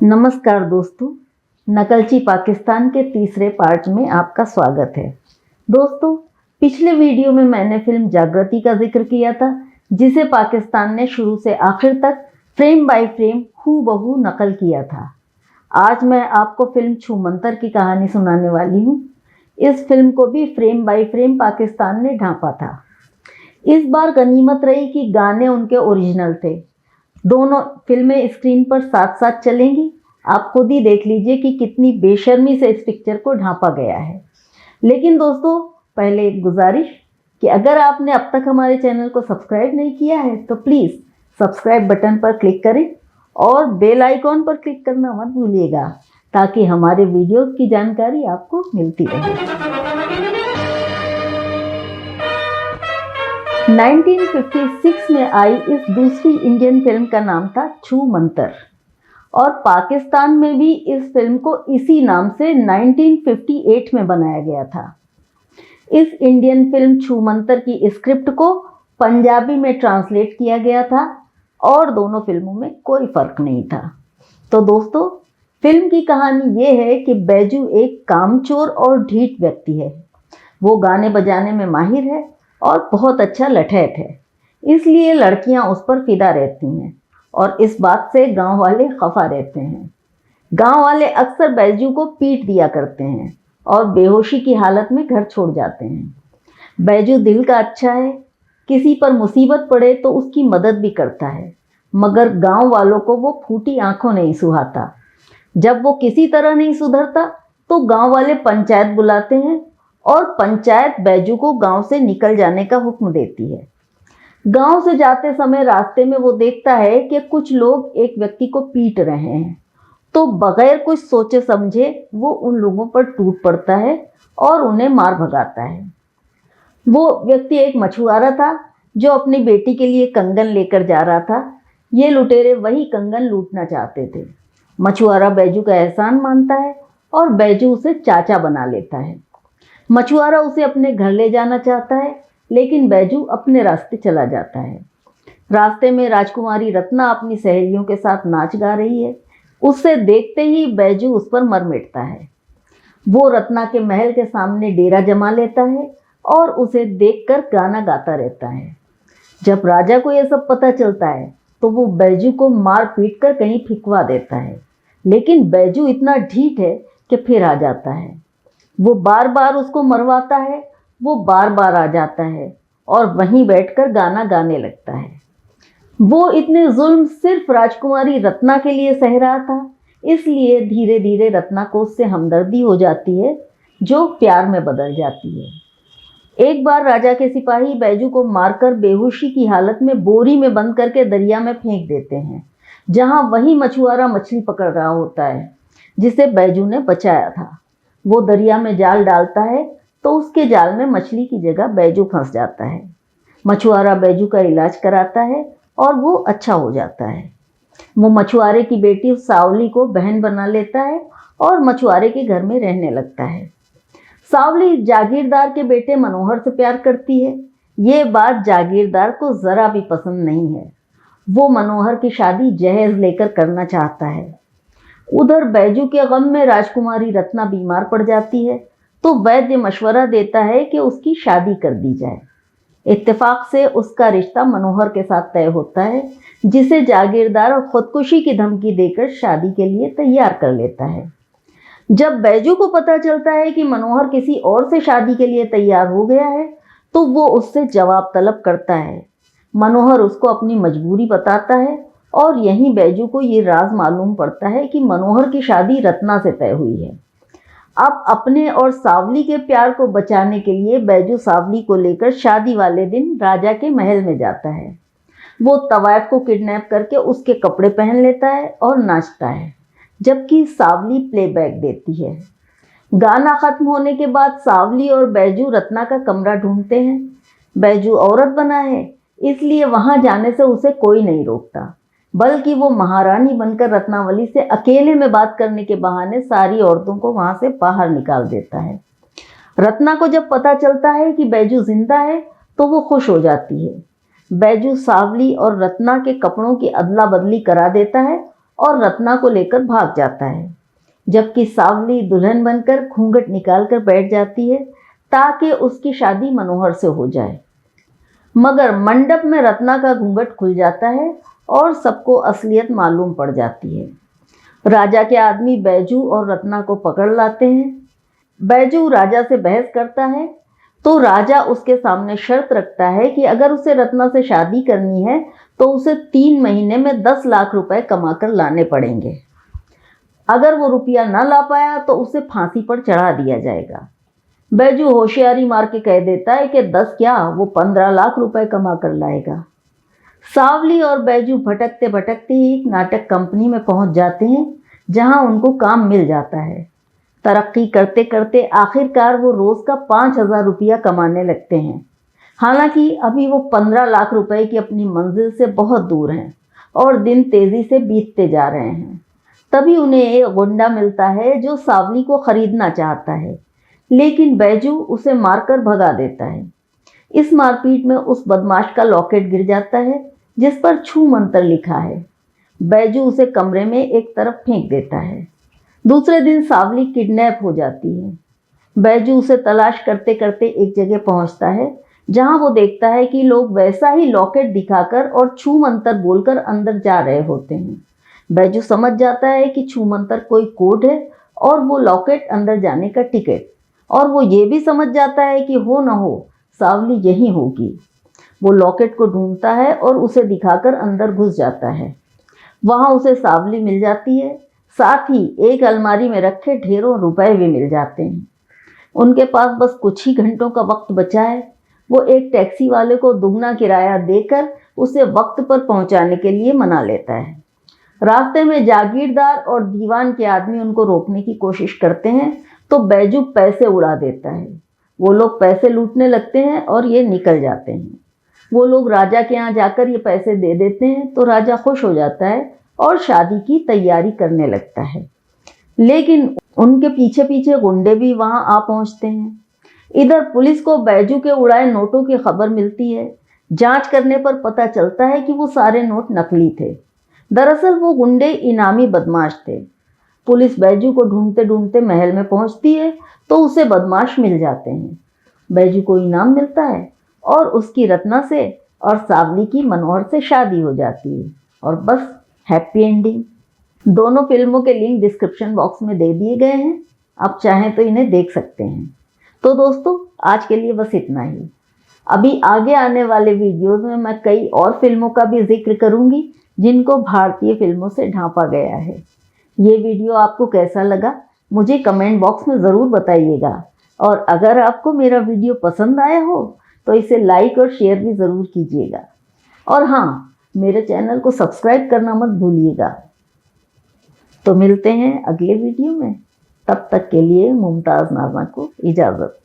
नमस्कार दोस्तों, नकलची पाकिस्तान के तीसरे पार्ट में आपका स्वागत है। दोस्तों, पिछले वीडियो में मैंने फिल्म जागृति का जिक्र किया था, जिसे पाकिस्तान ने शुरू से आखिर तक फ्रेम बाय फ्रेम हूबहू नकल किया था। आज मैं आपको फिल्म छूमंतर की कहानी सुनाने वाली हूँ। इस फिल्म को भी फ्रेम बाय फ्रेम पाकिस्तान ने ढांपा था। इस बार गनीमत रही कि गाने उनके ओरिजिनल थे। दोनों फिल्में स्क्रीन पर साथ साथ चलेंगी। आप खुद ही देख लीजिए कि कितनी बेशर्मी से इस पिक्चर को ढांपा गया है। लेकिन दोस्तों, पहले एक गुजारिश कि अगर आपने अब तक हमारे चैनल को सब्सक्राइब नहीं किया है तो प्लीज़ सब्सक्राइब बटन पर क्लिक करें और बेल आइकॉन पर क्लिक करना मत भूलिएगा, ताकि हमारे वीडियोस की जानकारी आपको मिलती रहे। 1956 में आई इस दूसरी इंडियन फिल्म का नाम था छूमंतर, और पाकिस्तान में भी इस फिल्म को इसी नाम से 1958 में बनाया गया था। इस इंडियन फिल्म छूमंतर की स्क्रिप्ट को पंजाबी में ट्रांसलेट किया गया था और दोनों फिल्मों में कोई फ़र्क नहीं था। तो दोस्तों, फिल्म की कहानी ये है कि बैजू एक कामचोर और ढीठ व्यक्ति है। वो गाने बजाने में माहिर है और बहुत अच्छा लठैत है, इसलिए लड़कियां उस पर फिदा रहती हैं और इस बात से गांव वाले खफा रहते हैं। गांव वाले अक्सर बैजू को पीट दिया करते हैं और बेहोशी की हालत में घर छोड़ जाते हैं। बैजू दिल का अच्छा है, किसी पर मुसीबत पड़े तो उसकी मदद भी करता है, मगर गांव वालों को वो फूटी आंखों नहीं सुहाता। जब वो किसी तरह नहीं सुधरता तो गांव वाले पंचायत बुलाते हैं और पंचायत बैजू को गांव से निकल जाने का हुक्म देती है। गांव से जाते समय रास्ते में वो देखता है कि कुछ लोग एक व्यक्ति को पीट रहे हैं, तो बगैर कुछ सोचे समझे वो उन लोगों पर टूट पड़ता है और उन्हें मार भगाता है। वो व्यक्ति एक मछुआरा था जो अपनी बेटी के लिए कंगन लेकर जा रहा था। ये लुटेरे वही कंगन लूटना चाहते थे। मछुआरा बैजू का एहसान मानता है और बैजू उसे चाचा बना लेता है। मछुआरा उसे अपने घर ले जाना चाहता है, लेकिन बैजू अपने रास्ते चला जाता है। रास्ते में राजकुमारी रत्ना अपनी सहेलियों के साथ नाच गा रही है। उससे देखते ही बैजू उस पर मर मिटता है। वो रत्ना के महल के सामने डेरा जमा लेता है और उसे देखकर गाना गाता रहता है। जब राजा को यह सब पता चलता है तो वो बैजू को मार पीट कर कहीं फिकवा देता है, लेकिन बैजू इतना ढीठ है कि फिर आ जाता है। वो बार बार उसको मरवाता है, वो बार बार आ जाता है और वहीं बैठकर गाना गाने लगता है। वो इतने जुल्म सिर्फ राजकुमारी रत्ना के लिए सह रहा था, इसलिए धीरे धीरे रत्ना को उससे हमदर्दी हो जाती है, जो प्यार में बदल जाती है। एक बार राजा के सिपाही बैजू को मारकर बेहोशी की हालत में बोरी में बंद करके दरिया में फेंक देते हैं, जहां वही मछुआरा मछली पकड़ रहा होता है जिसे बैजू ने बचाया था। वो दरिया में जाल डालता है तो उसके जाल में मछली की जगह बैजू फंस जाता है। मछुआरा बैजू का इलाज कराता है और वो अच्छा हो जाता है। वो मछुआरे की बेटी सावली को बहन बना लेता है और मछुआरे के घर में रहने लगता है। सावली जागीरदार के बेटे मनोहर से प्यार करती है। ये बात जागीरदार को ज़रा भी पसंद नहीं है। वो मनोहर की शादी जहेज लेकर करना चाहता है। उधर बैजू के गम में राजकुमारी रत्ना बीमार पड़ जाती है, तो वैद्य मशवरा देता है कि उसकी शादी कर दी जाए। इत्तेफाक से उसका रिश्ता मनोहर के साथ तय होता है, जिसे जागीरदार खुदकुशी की धमकी देकर शादी के लिए तैयार कर लेता है। जब बैजू को पता चलता है कि मनोहर किसी और से शादी के लिए तैयार हो गया है, तो वो उससे जवाब तलब करता है। मनोहर उसको अपनी मजबूरी बताता है और यहीं बैजू को ये राज मालूम पड़ता है कि मनोहर की शादी रत्ना से तय हुई है। अब अपने और सावली के प्यार को बचाने के लिए बैजू सावली को लेकर शादी वाले दिन राजा के महल में जाता है। वो तवायफ को किडनैप करके उसके कपड़े पहन लेता है और नाचता है, जबकि सावली प्लेबैक देती है। गाना खत्म होने के बाद सावली और बैजू रत्ना का कमरा ढूंढते हैं। बैजू औरत बना है, इसलिए वहां जाने से उसे कोई नहीं रोकता, बल्कि वो महारानी बनकर रत्नावली से अकेले में बात करने के बहाने सारी औरतों को वहां से बाहर निकाल देता है। रत्ना को जब पता चलता है कि बैजू जिंदा है तो वो खुश हो जाती है। बैजू सावली और रत्ना के कपड़ों की अदला बदली करा देता है और रत्ना को लेकर भाग जाता है, जबकि सावली दुल्हन बनकर घूंघट निकालकर बैठ जाती है ताकि उसकी शादी मनोहर से हो जाए। मगर मंडप में रत्ना का घूंघट खुल जाता है और सबको असलियत मालूम पड़ जाती है। राजा के आदमी बैजू और रत्ना को पकड़ लाते हैं। बैजू राजा से बहस करता है तो राजा उसके सामने शर्त रखता है कि अगर उसे रत्ना से शादी करनी है तो उसे 3 महीने में 10 लाख रुपए कमाकर लाने पड़ेंगे। अगर वो रुपया ना ला पाया तो उसे फांसी पर चढ़ा दिया जाएगा। बैजू होशियारी मार के कह देता है कि 10 क्या, वो 15 लाख रुपए कमा कर लाएगा। सावली और बैजू भटकते भटकते एक नाटक कंपनी में पहुंच जाते हैं, जहां उनको काम मिल जाता है। तरक्की करते करते आखिरकार वो रोज़ का 5,000 रुपया कमाने लगते हैं। हालांकि अभी वो 15 लाख रुपए की अपनी मंजिल से बहुत दूर हैं और दिन तेज़ी से बीतते जा रहे हैं। तभी उन्हें एक गुंडा मिलता है जो सावली को खरीदना चाहता है, लेकिन बैजू उसे मारकर भगा देता है। इस मारपीट में उस बदमाश का लॉकेट गिर जाता है जिस पर छू मंतर लिखा है। बैजू उसे कमरे में एक तरफ फेंक देता है। दूसरे दिन सावली किडनैप हो जाती है। बैजू उसे तलाश करते करते एक जगह पहुंचता है, जहां वो देखता है कि लोग वैसा ही लॉकेट दिखाकर और छू मंतर बोलकर अंदर जा रहे होते हैं। बैजू समझ जाता है कि छू मंतर कोई कोड है और वो लॉकेट अंदर जाने का टिकट, और वो ये भी समझ जाता है कि हो न हो सावली यही होगी। वो लॉकेट को ढूंढता है और उसे दिखाकर अंदर घुस जाता है। वहां उसे सावली मिल जाती है, साथ ही एक अलमारी में रखे ढेरों रुपए भी मिल जाते हैं। उनके पास बस कुछ ही घंटों का वक्त बचा है। वो एक टैक्सी वाले को दुगना किराया देकर उसे वक्त पर पहुंचाने के लिए मना लेता है। रास्ते में जागीरदार और दीवान के आदमी उनको रोकने की कोशिश करते हैं तो बैजू पैसे उड़ा देता है। वो लोग पैसे लूटने लगते हैं और ये निकल जाते हैं। वो लोग राजा के यहाँ जाकर ये पैसे दे देते हैं तो राजा खुश हो जाता है और शादी की तैयारी करने लगता है। लेकिन उनके पीछे पीछे गुंडे भी वहां आ पहुंचते हैं। इधर पुलिस को बैजू के उड़ाए नोटों की खबर मिलती है। जांच करने पर पता चलता है कि वो सारे नोट नकली थे। दरअसल वो गुंडे इनामी बदमाश थे। पुलिस बैजू को ढूंढते ढूंढते महल में पहुंचती है तो उसे बदमाश मिल जाते हैं। बैजू को इनाम मिलता है और उसकी रत्ना से और सावली की मनोहर से शादी हो जाती है और बस हैप्पी एंडिंग। दोनों फिल्मों के लिंक डिस्क्रिप्शन बॉक्स में दे दिए गए हैं, आप चाहें तो इन्हें देख सकते हैं। तो दोस्तों आज के लिए बस इतना ही। अभी आगे आने वाले वीडियोस में मैं कई और फिल्मों का भी जिक्र करूंगी जिनको भारतीय फिल्मों से ढांपा गया है। ये वीडियो आपको कैसा लगा मुझे कमेंट बॉक्स में ज़रूर बताइएगा, और अगर आपको मेरा वीडियो पसंद आया हो तो इसे लाइक और शेयर भी ज़रूर कीजिएगा। और हाँ, मेरे चैनल को सब्सक्राइब करना मत भूलिएगा। तो मिलते हैं अगले वीडियो में, तब तक के लिए मुमताज़ नाज़ा को इजाज़त।